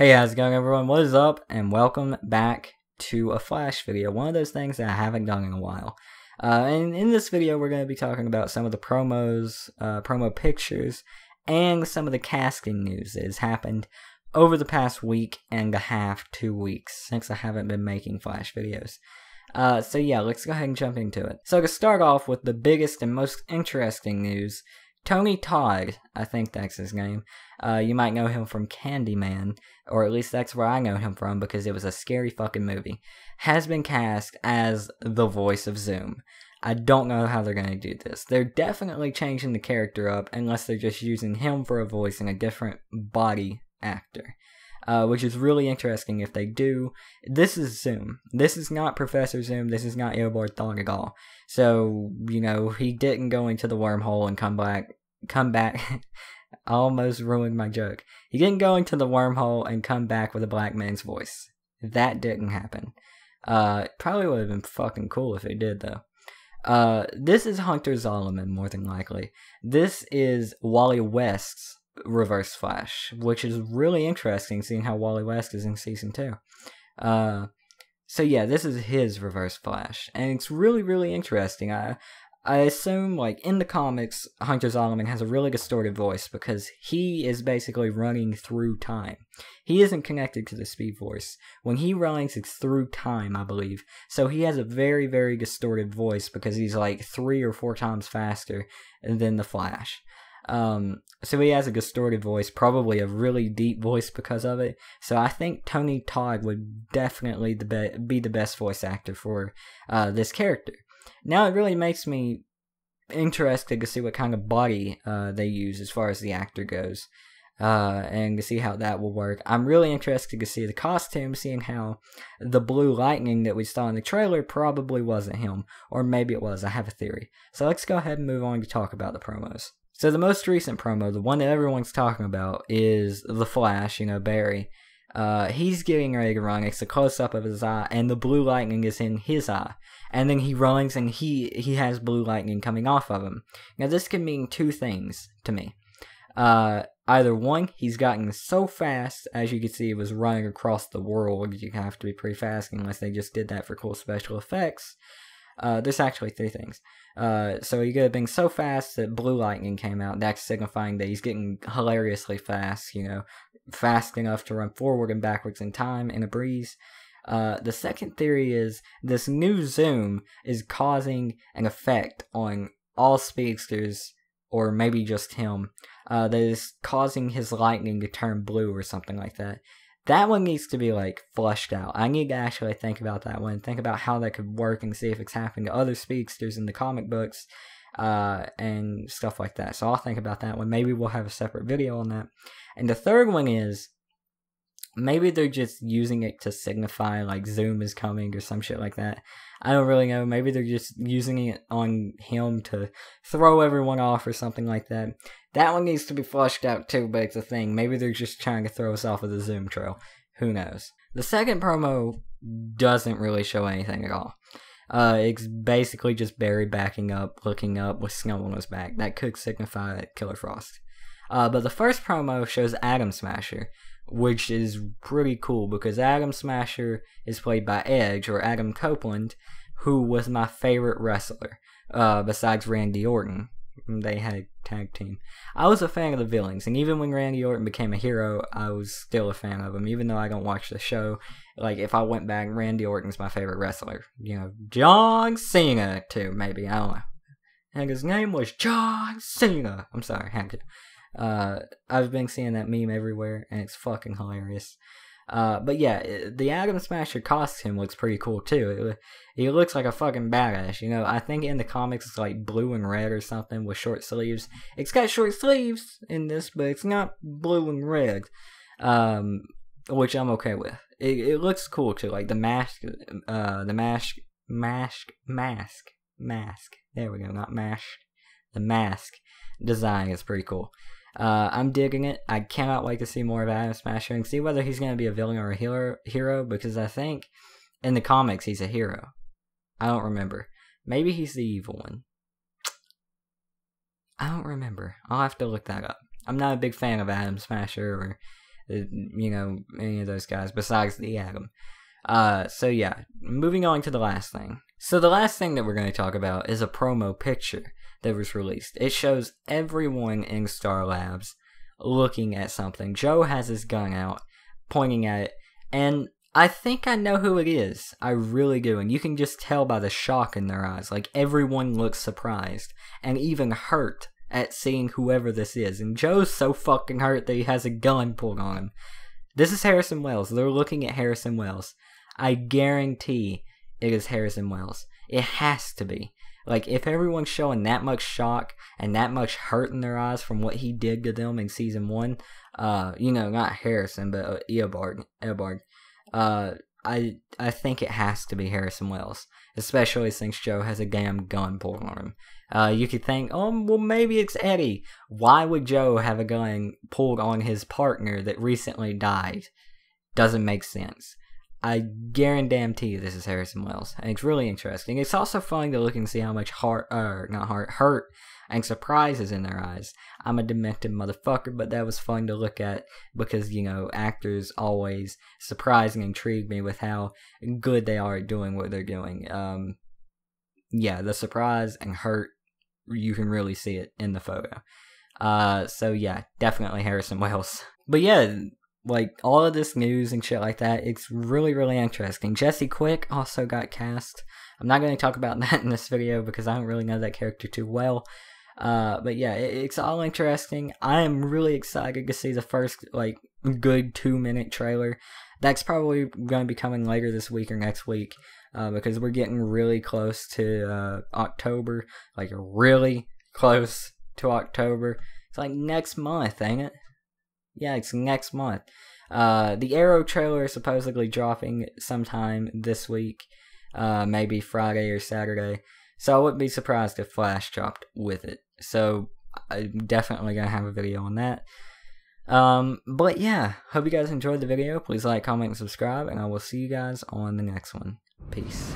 Hey, how's it going, everyone? What is up? And welcome back to a Flash video. One of those things that I haven't done in a while. And in this video, we're going to be talking about some of the promos, promo pictures, and some of the casting news that has happened over the past week and a half, 2 weeks, since I haven't been making Flash videos. So yeah, let's go ahead and jump into it. So to start off with the biggest and most interesting news, Tony Todd, I think that's his name. You might know him from Candyman, or at least that's where I know him from because it was a scary fucking movie, has been cast as the voice of Zoom. I don't know how they're going to do this. They're definitely changing the character up unless they're just using him for a voice and a different body actor. Which is really interesting if they do. This is Zoom. This is not Professor Zoom. This is not Airborne Thought at all. So, you know, he didn't go into the wormhole and come back. I almost ruined my joke. He didn't go into the wormhole and come back with a black man's voice. That didn't happen. Probably would have been fucking cool if it did, though. This is Hunter Zolomon, more than likely. This is Wally West's Reverse Flash, which is really interesting, seeing how Wally West is in Season 2. So yeah, this is his Reverse Flash, and it's really, really interesting. I assume, like, in the comics, Hunter Zolomon has a really distorted voice because he is basically running through time. He isn't connected to the Speed Force. When he runs, it's through time, I believe. So he has a very, very distorted voice because he's like 3 or 4 times faster than the Flash. So he has a distorted voice, probably a really deep voice because of it. So I think Tony Todd would definitely be the best voice actor for this character. Now it really makes me interested to see what kind of body they use as far as the actor goes, and to see how that will work. I'm really interested to see the costume, seeing how the blue lightning that we saw in the trailer probably wasn't him, or maybe it was. I have a theory. So let's go ahead and move on to talk about the promos. So the most recent promo, the one that everyone's talking about, is the Flash, Barry. He's getting ready to run. It's a close-up of his eye, and the blue lightning is in his eye. And then he runs, and he has blue lightning coming off of him. Now, this can mean 2 things to me. Either one, he's gotten so fast, as you can see, he was running across the world. You have to be pretty fast unless they just did that for cool special effects. There's actually 3 things. So he could have been so fast that blue lightning came out. That's signifying that he's getting hilariously fast, fast enough to run forward and backwards in time in a breeze. The second theory is this new Zoom is causing an effect on all speedsters, or maybe just him, that is causing his lightning to turn blue or something like that. That one needs to be, like, flushed out. I need to actually think about that one, think about how that could work and see if it's happening to other speedsters in the comic books, and stuff like that. So I'll think about that one. Maybe we'll have a separate video on that. And the third one is, maybe they're just using it to signify, like, Zoom is coming or some shit like that. I don't really know. Maybe they're just using it on him to throw everyone off or something like that. That one needs to be flushed out too, but it's a thing. Maybe they're just trying to throw us off of the Zoom trail. Who knows? The second promo doesn't really show anything at all. It's basically just Barry backing up, looking up with snow on his back. That could signify Killer Frost. But the first promo shows Atom Smasher, which is pretty cool because Atom Smasher is played by Edge, or Adam Copeland, who was my favorite wrestler, besides Randy Orton. They had a tag team. I was a fan of the villains, and even when Randy Orton became a hero, I was still a fan of him, even though I don't watch the show. Like, if I went back, Randy Orton's my favorite wrestler. John Cena, too, maybe, I don't know. And his name was John Cena. I'm sorry, I had to. I've been seeing that meme everywhere, and it's fucking hilarious. But yeah, the Atom Smasher costume looks pretty cool too. He looks like a fucking badass. I think in the comics it's like blue and red or something with short sleeves. It's got short sleeves in this, but it's not blue and red, which I'm okay with. It looks cool too, like the mask. There we go, not mask. The mask design is pretty cool. I'm digging it. I cannot wait to see more of Atom Smasher and see whether he's going to be a villain or a hero, because I think in the comics he's a hero. I don't remember. Maybe he's the evil one. I don't remember. I'll have to look that up. I'm not a big fan of Atom Smasher or you know, any of those guys besides the Atom. So yeah, moving on to the last thing. So the last thing that we're going to talk about is a promo picture that was released. It shows everyone in Star Labs looking at something. Joe has his gun out, pointing at it, and I think I know who it is. I really do, and you can just tell by the shock in their eyes. Like, everyone looks surprised, and even hurt at seeing whoever this is. And Joe's so fucking hurt that he has a gun pulled on him. This is Harrison Wells. They're looking at Harrison Wells. I guarantee it is Harrison Wells. It has to be. Like, if everyone's showing that much shock and that much hurt in their eyes from what he did to them in Season 1, you know, not Harrison, but Eobard, I think it has to be Harrison Wells, especially since Joe has a damn gun pulled on him. You could think, oh, well, maybe it's Eddie. Why would Joe have a gun pulled on his partner that recently died? Doesn't make sense. I guarantee you this is Harrison Wells, and it's really interesting. It's also fun to look and see how much hurt and surprise is in their eyes. I'm a demented motherfucker, but that was fun to look at because, you know, actors always surprise and intrigue me with how good they are at doing what they're doing. Yeah, the surprise and hurt, you can really see it in the photo. So yeah, definitely Harrison Wells. But yeah, like, all of this news and shit like that, it's really, really interesting. Jesse Quick also got cast. I'm not going to talk about that in this video because I don't really know that character too well. But yeah, it's all interesting. I am really excited to see the first, like, good 2-minute trailer. That's probably going to be coming later this week or next week, because we're getting really close to October. Like, really close to October. It's like next month, ain't it? Yeah, it's next month. The Arrow trailer is supposedly dropping sometime this week, maybe Friday or Saturday. So I wouldn't be surprised if Flash dropped with it. So I'm definitely going to have a video on that. But yeah, hope you guys enjoyed the video. Please like, comment, and subscribe, and I will see you guys on the next one. Peace.